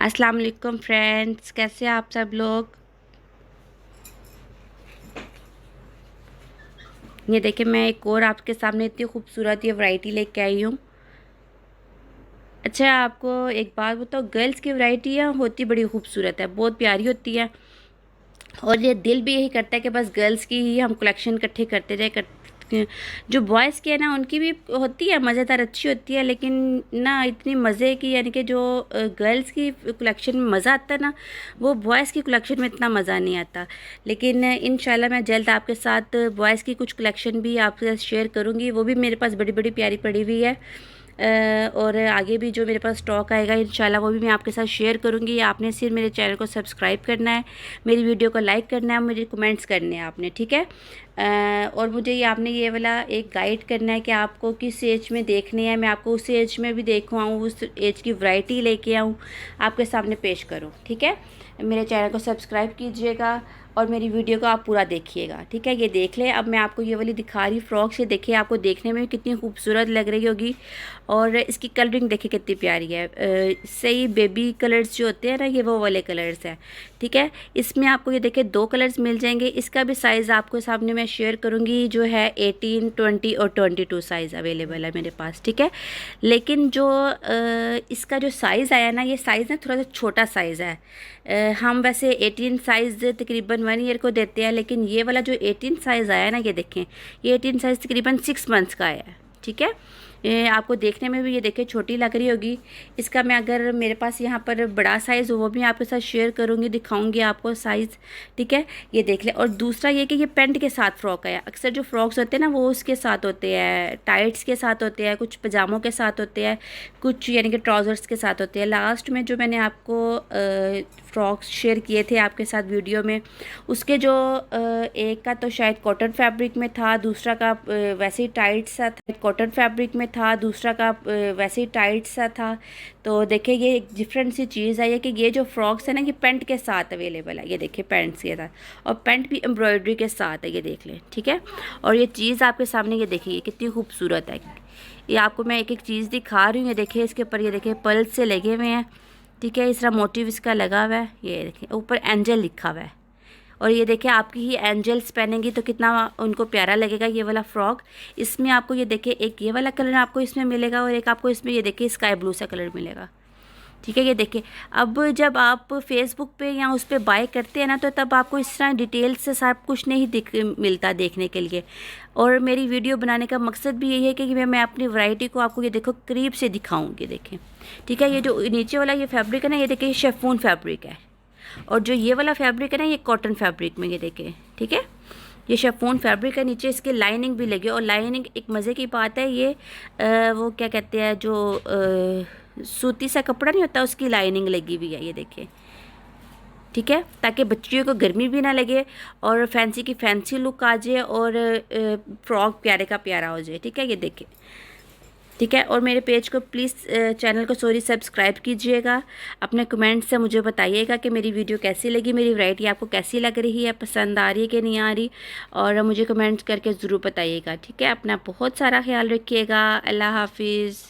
अस्सलाम वालेकुम फ्रेंड्स, कैसे हैं आप सब लोग। ये देखिए, मैं एक और आपके सामने इतनी खूबसूरत ये वैरायटी लेके आई हूँ। अच्छा, आपको एक बात बताओ, गर्ल्स की वैरायटियाँ होती बड़ी खूबसूरत है, बहुत प्यारी होती है। और ये दिल भी यही करता है कि बस गर्ल्स की ही हम कलेक्शन इकट्ठे करते जाए जो बॉयज़ की है ना, उनकी भी होती है मज़ेदार, अच्छी होती है, लेकिन ना इतनी मज़े की, यानी कि जो गर्ल्स की कलेक्शन में मज़ा आता है ना, वो बॉयज़ की कलेक्शन में इतना मज़ा नहीं आता। लेकिन इंशाल्लाह मैं जल्द आपके साथ बॉयज़ की कुछ कलेक्शन भी आपके साथ शेयर करूँगी। वो भी मेरे पास बड़ी बड़ी प्यारी पड़ी हुई है। और आगे भी जो मेरे पास स्टॉक आएगा इंशाल्लाह वो भी मैं आपके साथ शेयर करूँगी। आपने सिर्फ मेरे चैनल को सब्सक्राइब करना है, मेरी वीडियो को लाइक करना है, मुझे कमेंट्स करने हैं आपने, ठीक है। और मुझे ये आपने ये वाला एक गाइड करना है कि आपको किस एज में देखने हैं, मैं आपको उस एज में भी देखवाऊँ, उस एज की वैरायटी लेके आऊँ, आपके सामने पेश करूँ, ठीक है। मेरे चैनल को सब्सक्राइब कीजिएगा और मेरी वीडियो को आप पूरा देखिएगा, ठीक है। ये देख लें, अब मैं आपको ये वाली दिखा रही फ्रॉक से, देखिए आपको देखने में कितनी खूबसूरत लग रही होगी और इसकी कलरिंग देखिए कितनी प्यारी है। सही बेबी कलर्स जो होते हैं ना, ये वो वाले कलर्स हैं, ठीक है। इसमें आपको ये देखिए 2 कलर्स मिल जाएंगे। इसका भी साइज़ आपको सामने मैं शेयर करूँगी, जो है 18, 20 और 22 साइज़ अवेलेबल है मेरे पास, ठीक है। लेकिन जो इसका जो साइज़ आया ना, ये साइज़ ना थोड़ा सा छोटा साइज़ है। हम वैसे 18 साइज़ तकरीबन 1 ईयर को देते हैं, लेकिन ये वाला जो 18 साइज़ आया ना, ये देखें, ये 18 साइज़ तकरीबन 6 मंथ्स का आया है, ठीक है। ये आपको देखने में भी ये देखिए छोटी लग रही होगी। इसका मैं, अगर मेरे पास यहाँ पर बड़ा साइज़ हो, वो भी आपके साथ शेयर करूँगी, दिखाऊंगी आपको साइज़, ठीक है। ये देख ले। और दूसरा ये कि ये पेंट के साथ फ्रॉक है। अक्सर जो फ्रॉक्स होते हैं ना, वो उसके साथ होते हैं, टाइट्स के साथ होते हैं, कुछ पजामों के साथ होते हैं, कुछ यानी कि ट्राउज़र्स के साथ होते हैं। लास्ट में जो मैंने आपको फ्रॉक्स शेयर किए थे आपके साथ वीडियो में, उसके जो एक का तो शायद कॉटन फैब्रिक में था, दूसरा का वैसे ही टाइट सा था, कॉटन फैब्रिक में था, दूसरा का वैसे ही टाइट सा था। तो देखिए, ये एक डिफरेंट सी चीज़ है, ये कि ये जो फ्रॉक्स है ना, ये पेंट के साथ अवेलेबल है। ये देखिए पेंट्स के साथ, और पेंट भी एम्ब्रॉयडरी के साथ है, ये देख लें, ठीक है। और ये चीज़ आपके सामने ये देखिए कितनी खूबसूरत है। ये आपको मैं एक एक चीज़ दिखा रही हूँ। ये देखिए इसके ऊपर, ये देखिए पर्ल्स से लगे हुए हैं, ठीक है। इस तरह मोटिव इसका लगा हुआ है। ये देखिए ऊपर एंजल लिखा हुआ है, और ये देखिए आपकी ही एंजल्स पहनेंगी तो कितना उनको प्यारा लगेगा ये वाला फ्रॉक। इसमें आपको ये देखिए एक ये वाला कलर आपको इसमें मिलेगा, और एक आपको इसमें ये देखिए स्काई ब्लू सा कलर मिलेगा, ठीक है। ये देखिए, अब जब आप फेसबुक पे या उस पर बाय करते हैं ना, तो तब आपको इस तरह डिटेल से सब कुछ नहीं मिलता देखने के लिए। और मेरी वीडियो बनाने का मकसद भी यही है कि मैं अपनी वैरायटी को आपको ये देखो करीब से दिखाऊंगी, देखें, ठीक है। ये जो नीचे वाला ये फैब्रिक है ना, ये देखिए शेफून फैब्रिक है, और जो ये वाला फैब्रिक है ना, ये कॉटन फैब्रिक में, ये देखें, ठीक है। ये शेफून फैब्रिक है, नीचे इसकी लाइनिंग भी लगी, और लाइनिंग एक मज़े की बात है, ये वो क्या कहते हैं, जो सूती सा कपड़ा नहीं होता, उसकी लाइनिंग लगी हुई है, ये देखें, ठीक है, ताकि बच्चियों को गर्मी भी ना लगे और फैंसी की फैंसी लुक आ जाए, और फ्रॉक प्यारे का प्यारा हो जाए, ठीक है। ये देखें, ठीक है। और मेरे पेज को प्लीज़, चैनल को सब्सक्राइब कीजिएगा। अपने कमेंट से मुझे बताइएगा कि मेरी वीडियो कैसी लगी, मेरी वैरायटी आपको कैसी लग रही है, पसंद आ रही है कि नहीं आ रही, और मुझे कमेंट करके ज़रूर बताइएगा, ठीक है। अपना बहुत सारा ख्याल रखिएगा। अल्लाह हाफिज़।